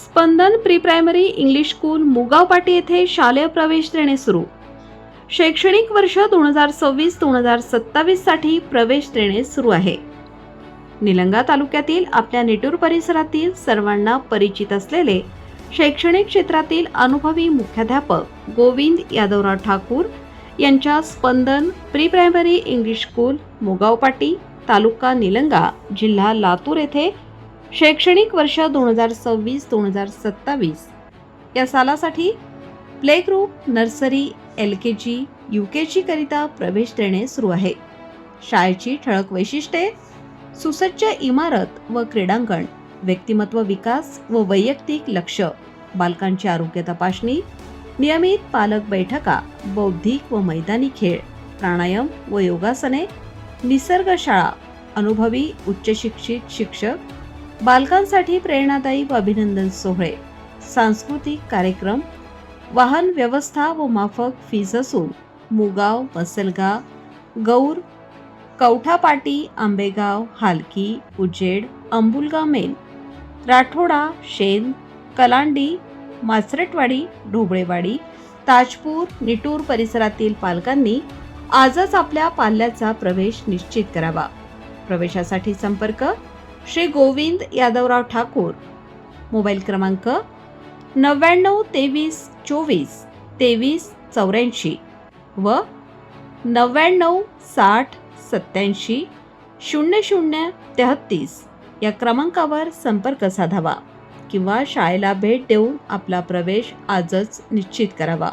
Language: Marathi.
स्पंदन प्री प्रायमरी इंग्लिश स्कूल मुगाव पाटी येथे शालेय प्रवेश देणे सुरू. शैक्षणिक वर्ष 2026-2027 साठी प्रवेश देणे सुरू आहे. निलंगा तालुक्यातील आपल्या निटूर परिसरातील सर्वांना परिचित असलेले शैक्षणिक क्षेत्रातील अनुभवी मुख्याध्यापक गोविंद यादवराव ठाकूर यांच्या स्पंदन प्री प्रायमरी इंग्लिश स्कूल मुगाव पाटी तालुका निलंगा जिल्हा लातूर येथे शैक्षणिक वर्ष 2026-2027 या सालासाठी play group, nursery, LKG, UKG करिता प्रवेश देणे सुरू आहे. शाळेची ठळक वैशिष्ट्ये: सुसज्ज इमारत व क्रीडांगण, व्यक्तिमत्व विकास व वैयक्तिक लक्ष, बालकांची आरोग्य तपासणी, नियमित पालक बैठका, बौद्धिक व मैदानी खेळ, प्राणायाम व योगासने, निसर्ग शाळा, अनुभवी उच्च शिक्षित शिक्षक, बालकांसाठी प्रेरणादायी व अभिनंदन सोहळे, सांस्कृतिक कार्यक्रम, वाहन व्यवस्था व माफक फीज असून मुगाव, मसलगाव, गौर, कवठापाटी, आंबेगाव, हालकी, उजेड, अंबुलगाव मेन, राठोडा, शेन, कलांडी, मासरटवाडी, ढोबळेवाडी, ताजपूर, निटूर परिसरातील पालकांनी आजच आपल्या पाल्याचा प्रवेश निश्चित करावा. प्रवेशासाठी संपर्क श्री गोविंद यादवराव ठाकूर. मोबाईल क्रमांक 99 23 24 23 84 व 99 60 87 00 33 या क्रमांकावर संपर्क साधावा किंवा शाळेला भेट देऊन आपला प्रवेश आजच निश्चित करावा.